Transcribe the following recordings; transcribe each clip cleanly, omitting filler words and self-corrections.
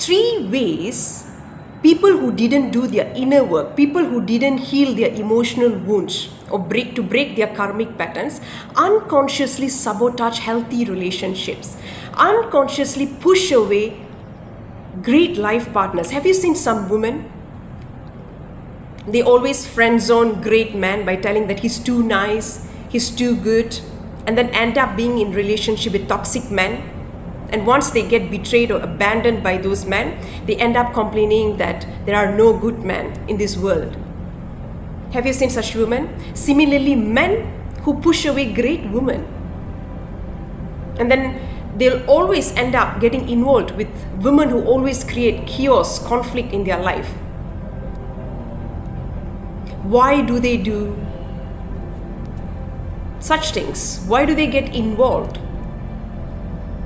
3 ways people who didn't do their inner work, people who didn't heal their emotional wounds or break their karmic patterns, unconsciously sabotage healthy relationships, unconsciously push away great life partners. Have you seen some women? They always friend zone great man by telling that he's too nice, he's too good, and then end up being in relationship with toxic men. And once they get betrayed or abandoned by those men, they end up complaining that there are no good men in this world. Have you seen such women? Similarly, men who push away great women. And then they'll always end up getting involved with women who always create chaos, conflict in their life. Why do they do such things? Why do they get involved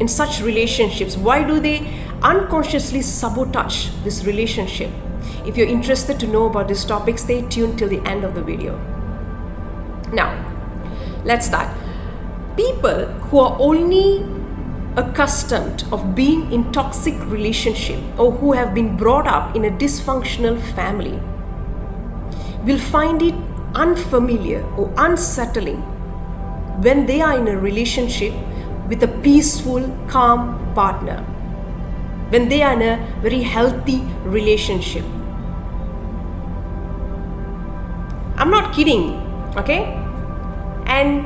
in such relationships? Why do they unconsciously sabotage this relationship? If you're interested to know about this topic, stay tuned till the end of the video. Now, let's start. People who are only accustomed of being in toxic relationship or who have been brought up in a dysfunctional family will find it unfamiliar or unsettling when they are in a relationship with a peaceful, calm partner, when they are in a very healthy relationship. I'm not kidding, okay? And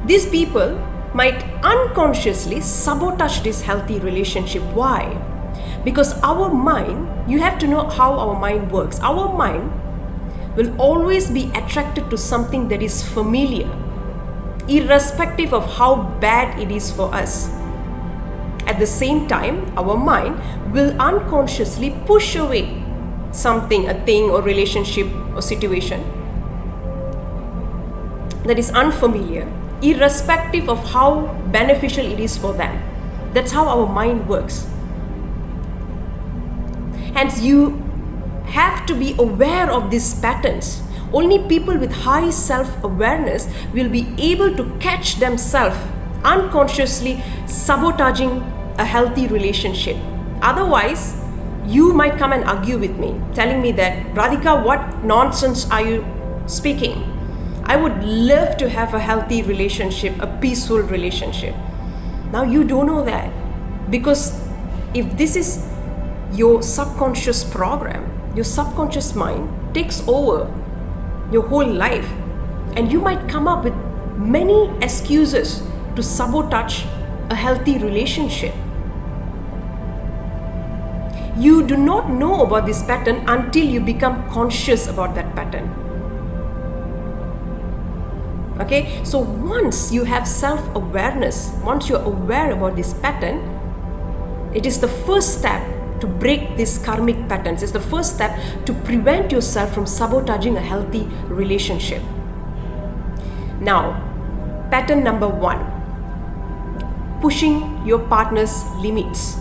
these people might unconsciously sabotage this healthy relationship. Why? Because our mind, you have to know how our mind works. Our mind will always be attracted to something that is familiar, irrespective of how bad it is for us. At the same time, our mind will unconsciously push away something, a thing or relationship or situation that is unfamiliar, irrespective of how beneficial it is for them. That's how our mind works. Hence, you have to be aware of these patterns. Only people with high self-awareness will be able to catch themselves unconsciously sabotaging a healthy relationship. Otherwise, you might come and argue with me, telling me that, Radhika, what nonsense are you speaking? I would love to have a healthy relationship, a peaceful relationship. Now you don't know that, because if this is your subconscious program, your subconscious mind takes over your whole life, and you might come up with many excuses to sabotage a healthy relationship. You do not know about this pattern until you become conscious about that pattern. Okay, so once you have self-awareness, once you're aware about this pattern, it is the first step to break these karmic patterns. It's the first step to prevent yourself from sabotaging a healthy relationship. Now, pattern number 1, pushing your partner's limits.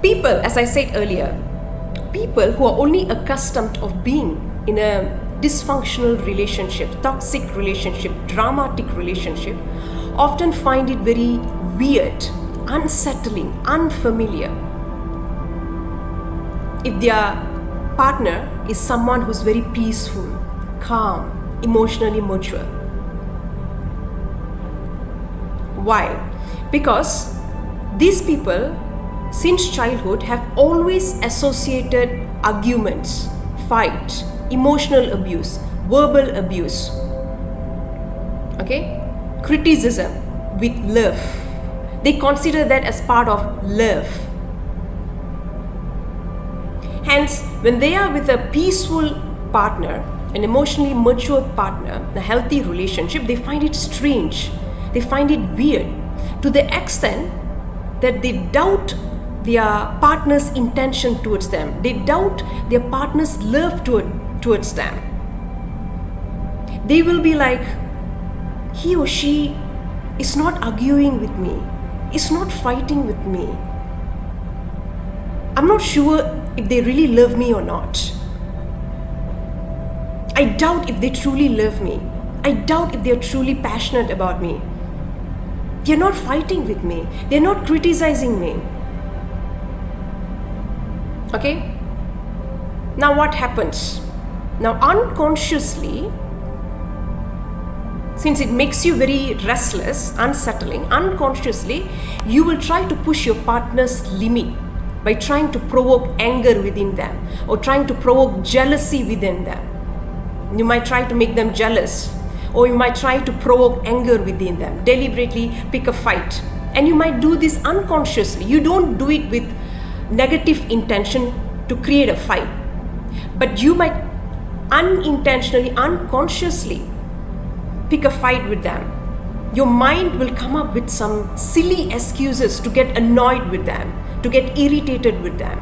People, as I said earlier, people who are only accustomed of being in a dysfunctional relationship, toxic relationship, dramatic relationship, often find it very weird, unsettling, unfamiliar if their partner is someone who's very peaceful, calm, emotionally mature. Why? Because these people, since childhood, have always associated arguments, fight, emotional abuse, verbal abuse, okay, criticism with love. They consider that as part of love. Hence, when they are with a peaceful partner, an emotionally mature partner, a healthy relationship, they find it strange. They find it weird, to the extent that they doubt their partner's intention towards them. They doubt their partner's love towards them. They will be like, he or she is not arguing with me, is not fighting with me. I'm not sure if they really love me or not. I doubt if they truly love me. I doubt if they're truly passionate about me. They're not fighting with me. They're not criticizing me. Okay? Now what happens? Now unconsciously, since it makes you very restless, unsettling, unconsciously, you will try to push your partner's limit by trying to provoke anger within them or trying to provoke jealousy within them. You might try to make them jealous, or you might try to provoke anger within them, deliberately pick a fight. And you might do this unconsciously. You don't do it with negative intention to create a fight, but you might unintentionally, unconsciously pick a fight with them. Your mind will come up with some silly excuses to get annoyed with them, to get irritated with them.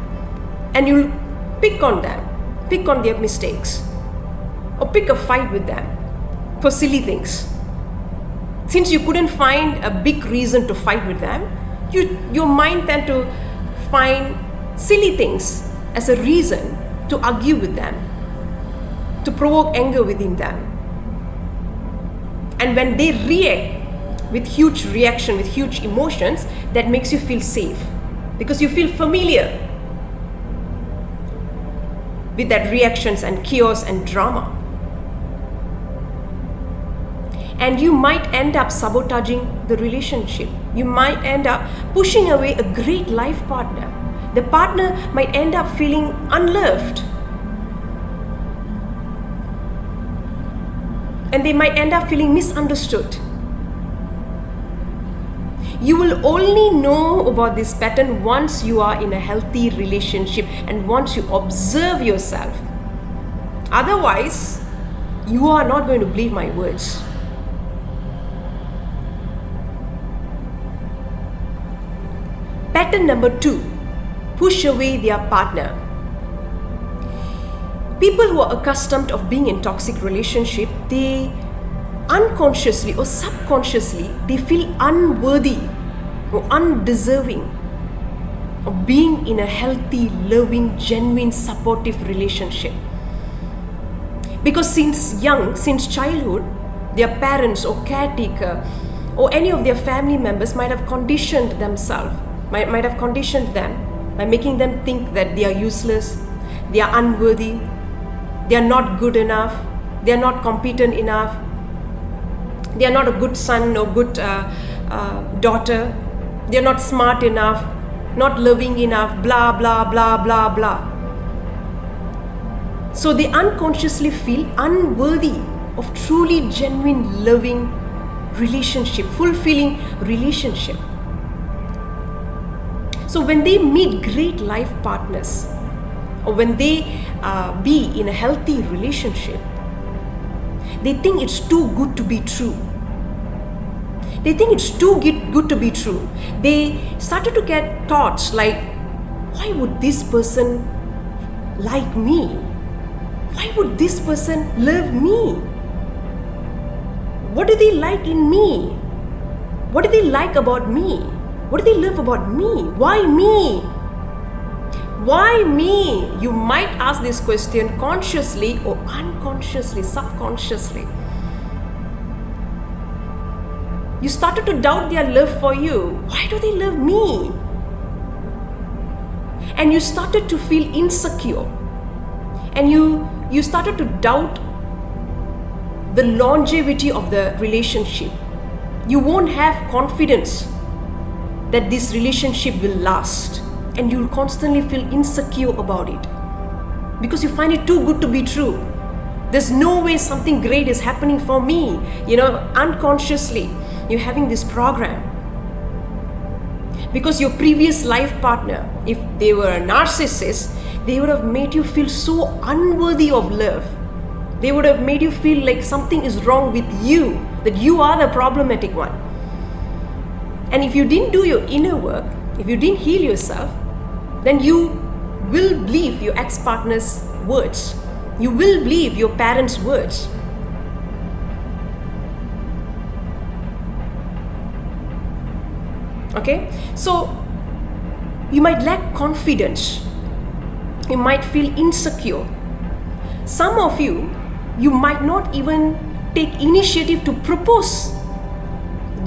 And you'll pick on them, pick on their mistakes, or pick a fight with them for silly things. Since you couldn't find a big reason to fight with them, your mind tend to find silly things as a reason to argue with them, to provoke anger within them. And when they react with huge reaction, with huge emotions, that makes you feel safe because you feel familiar with that reactions and chaos and drama. And you might end up sabotaging the relationship. You might end up pushing away a great life partner. The partner might end up feeling unloved. And they might end up feeling misunderstood. You will only know about this pattern once you are in a healthy relationship and once you observe yourself. Otherwise, you are not going to believe my words. Pattern number 2, push away their partner. People who are accustomed of being in toxic relationship, they unconsciously or subconsciously, they feel unworthy or undeserving of being in a healthy, loving, genuine, supportive relationship. Because since childhood, their parents or caretaker or any of their family members might have conditioned themselves, might have conditioned them by making them think that they are useless, they are unworthy, they are not good enough, they are not competent enough, they are not a good son or good daughter, they are not smart enough, not loving enough, blah, blah, blah, blah, blah. So they unconsciously feel unworthy of truly genuine, loving relationship, fulfilling relationship. So when they meet great life partners, or when they be in a healthy relationship, they think it's too good to be true. They think it's too good to be true. They started to get thoughts like, why would this person like me? Why would this person love me? What do they like in me? What do they like about me? What do they love about me? Why me? Why me? You might ask this question consciously or unconsciously, subconsciously. You started to doubt their love for you. Why do they love me? And you started to feel insecure. And you started to doubt the longevity of the relationship. You won't have confidence that this relationship will last. And you'll constantly feel insecure about it because you find it too good to be true. There's no way something great is happening for me. Unconsciously, you're having this program. Because your previous life partner, if they were a narcissist, they would have made you feel so unworthy of love. They would have made you feel like something is wrong with you, that you are the problematic one. And if you didn't do your inner work, if you didn't heal yourself, then you will believe your ex-partner's words. You will believe your parents' words. Okay? So, you might lack confidence. You might feel insecure. Some of you might not even take initiative to propose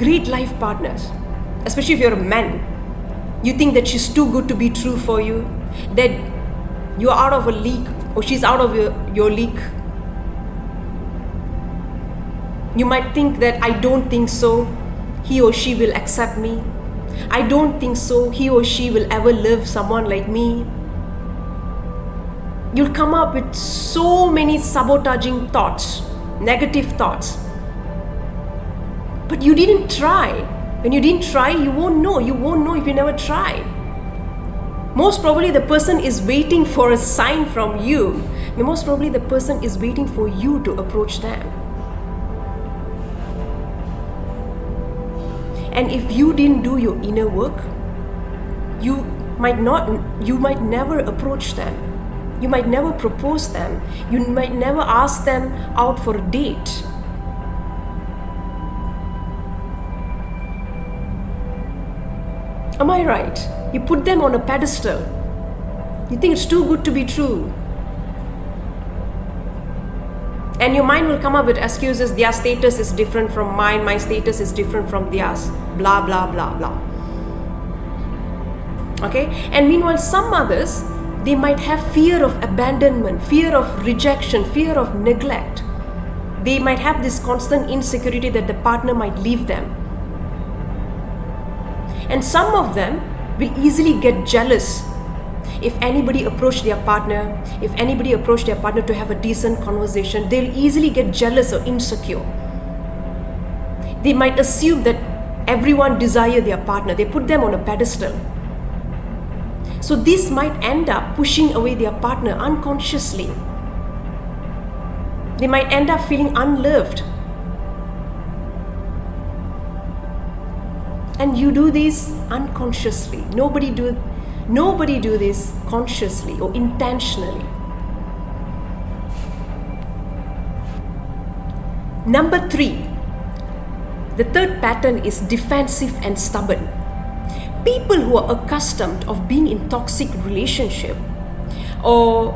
great life partners, especially if you're a man. You think that she's too good to be true for you, that you're out of a league or she's out of your league. You might think that I don't think so, he or she will accept me. I don't think so, he or she will ever love someone like me. You'll come up with so many sabotaging thoughts, negative thoughts. But you didn't try. When you didn't try, you won't know. You won't know if you never try. Most probably the person is waiting for a sign from you. Most probably the person is waiting for you to approach them. And if you didn't do your inner work, you might never approach them. You might never propose them. You might never ask them out for a date. Am I right? You put them on a pedestal. You think it's too good to be true. And your mind will come up with excuses. Their status is different from mine. My status is different from theirs. Blah, blah, blah, blah. Okay? And meanwhile, some others, they might have fear of abandonment, fear of rejection, fear of neglect. They might have this constant insecurity that the partner might leave them. And some of them will easily get jealous if anybody approached their partner, to have a decent conversation. They'll easily get jealous or insecure. They might assume that everyone desires their partner. They put them on a pedestal. So this might end up pushing away their partner unconsciously. They might end up feeling unloved. And you do this unconsciously. Nobody do this consciously or intentionally. Number 3, the third pattern is defensive and stubborn. People who are accustomed of being in toxic relationship, or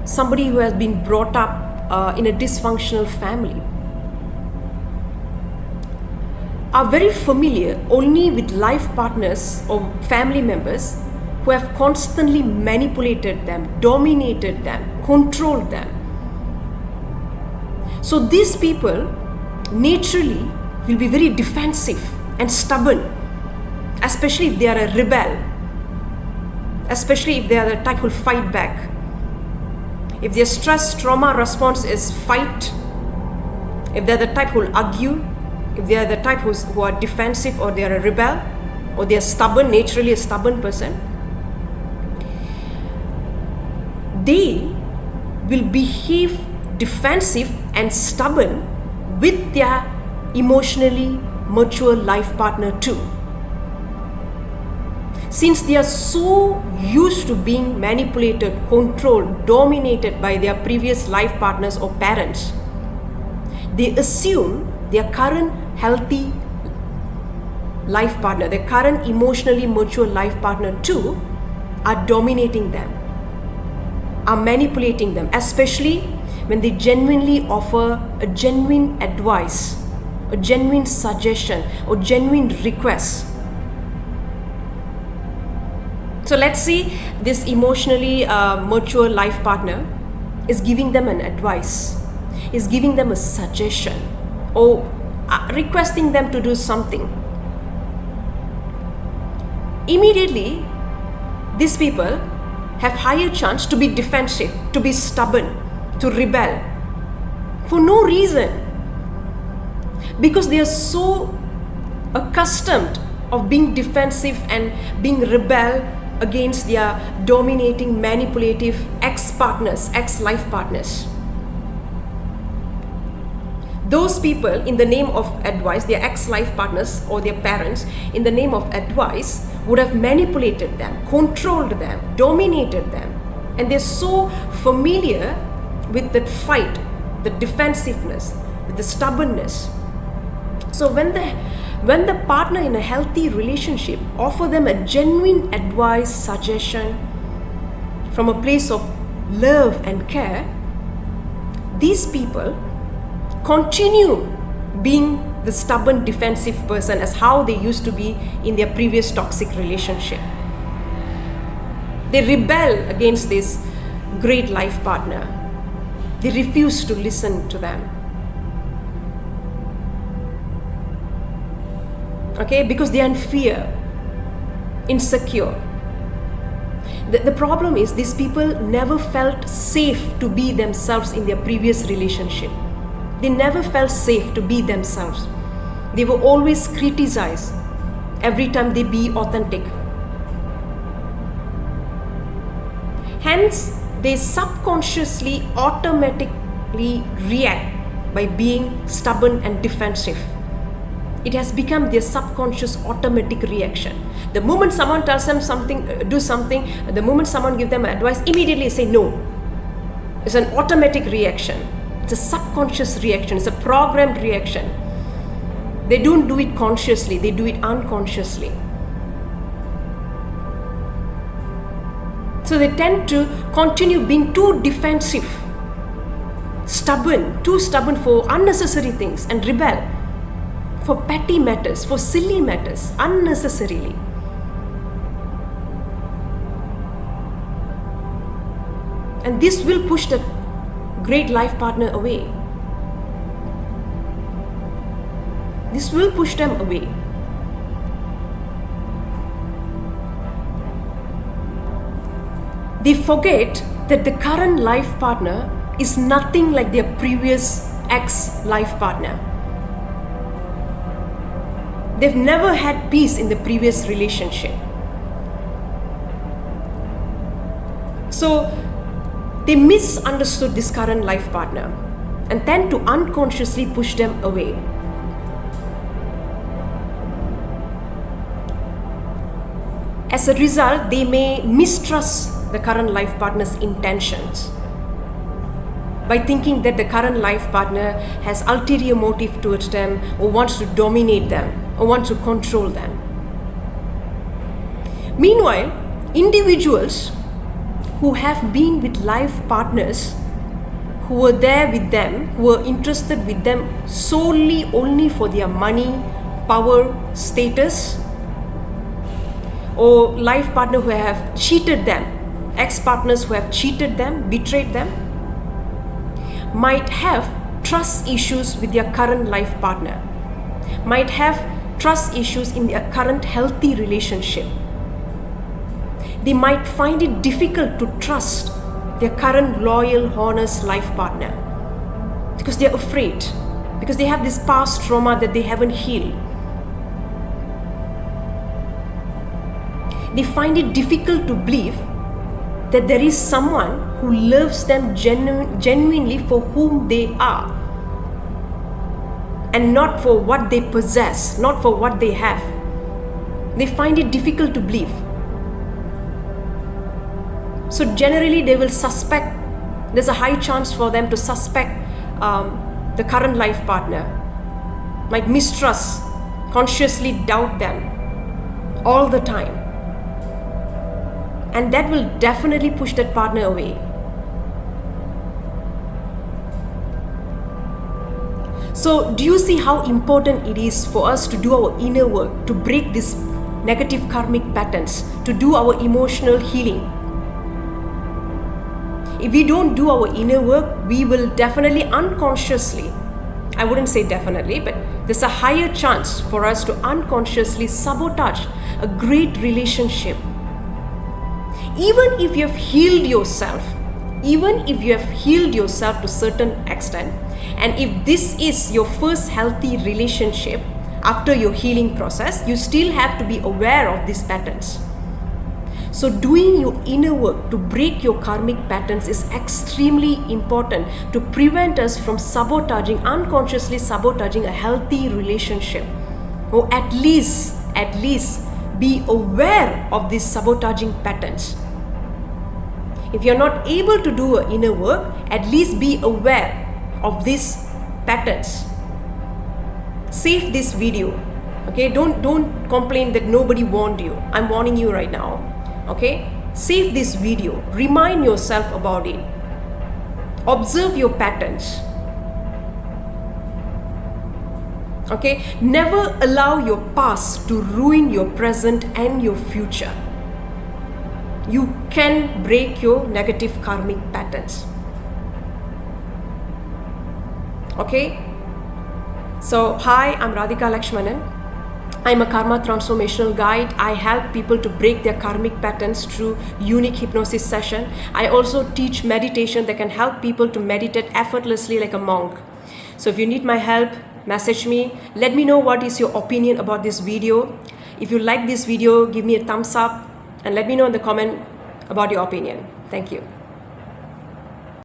somebody who has been brought up in a dysfunctional family, are very familiar only with life partners or family members who have constantly manipulated them, dominated them, controlled them. So these people naturally will be very defensive and stubborn, especially if they are a rebel, especially if they are the type who will fight back. If their stress trauma response is fight, if they're the type who will argue, if they are the type who are defensive, or they are a rebel, or they are stubborn, naturally a stubborn person, they will behave defensive and stubborn with their emotionally mature life partner too. Since they are so used to being manipulated, controlled, dominated by their previous life partners or parents, they assume their current healthy life partner, their current emotionally mature life partner too, are dominating them, are manipulating them, especially when they genuinely offer a genuine advice, a genuine suggestion, or genuine request. So let's see, this emotionally mature life partner is giving them an advice, is giving them a suggestion, or requesting them to do something. Immediately, these people have higher chance to be defensive, to be stubborn, to rebel for no reason, because they are so accustomed of being defensive and being rebel against their dominating, manipulative ex-partners, ex-life partners. Those people, in the name of advice, their ex-life partners or their parents, in the name of advice, would have manipulated them, controlled them, dominated them. And they're so familiar with that fight, the defensiveness, with the stubbornness. So when the partner in a healthy relationship offer them a genuine advice, suggestion from a place of love and care, these people continue being the stubborn defensive person as how they used to be in their previous toxic relationship. They rebel against this great life partner. They refuse to listen to them. Okay, because they are in fear, insecure. The problem is these people never felt safe to be themselves in their previous relationship. They never felt safe to be themselves. They were always criticized every time they be authentic. Hence, they subconsciously automatically react by being stubborn and defensive. It has become their subconscious automatic reaction. The moment someone tells them something, do something, the moment someone gives them advice, immediately say no. It's an automatic reaction. It's a subconscious reaction. It's a programmed reaction. They don't do it consciously, they do it unconsciously. So they tend to continue being too defensive, too stubborn for unnecessary things, and rebel for petty matters, for silly matters, unnecessarily. And this will push the great life partner away. This will push them away. They forget that the current life partner is nothing like their previous ex-life partner. They've never had peace in the previous relationship. So they misunderstood this current life partner and tend to unconsciously push them away. As a result, they may mistrust the current life partner's intentions by thinking that the current life partner has ulterior motive towards them, or wants to dominate them, or wants to control them. Meanwhile, individuals who have been with life partners who were there with them, who were interested with them solely only for their money, power, status, or life partner who have cheated them, ex-partners who have cheated them, betrayed them, might have trust issues with their current life partner, might have trust issues in their current healthy relationship. They might find it difficult to trust their current loyal, honest life partner because they're afraid, because they have this past trauma that they haven't healed. They find it difficult to believe that there is someone who loves them genuinely for whom they are, and not for what they possess, not for what they have. They find it difficult to believe. So generally they will suspect, there's a high chance for them to suspect the current life partner, might mistrust, consciously doubt them all the time. And that will definitely push that partner away. So do you see how important it is for us to do our inner work, to break these negative karmic patterns, to do our emotional healing? If we don't do our inner work, we will definitely unconsciously, I wouldn't say definitely, but there's a higher chance for us to unconsciously sabotage a great relationship. Even if you have healed yourself, to a certain extent, and if this is your first healthy relationship after your healing process, you still have to be aware of these patterns. So doing your inner work to break your karmic patterns is extremely important to prevent us from unconsciously sabotaging a healthy relationship, or at least be aware of these sabotaging patterns. If you're not able to do your inner work, at least be aware of these patterns. Save this video. Okay, don't complain that nobody warned you. I'm warning you right now. Okay, save this video. Remind yourself about it. Observe your patterns. Okay? Never allow your past to ruin your present and your future. You can break your negative karmic patterns. Okay? So, hi, I'm Radhika Lakshmanan. I'm a karma transformational guide. I help people to break their karmic patterns through unique hypnosis session. I also teach meditation that can help people to meditate effortlessly like a monk. So if you need my help, message me. Let me know what is your opinion about this video. If you like this video, give me a thumbs up and let me know in the comment about your opinion. Thank you.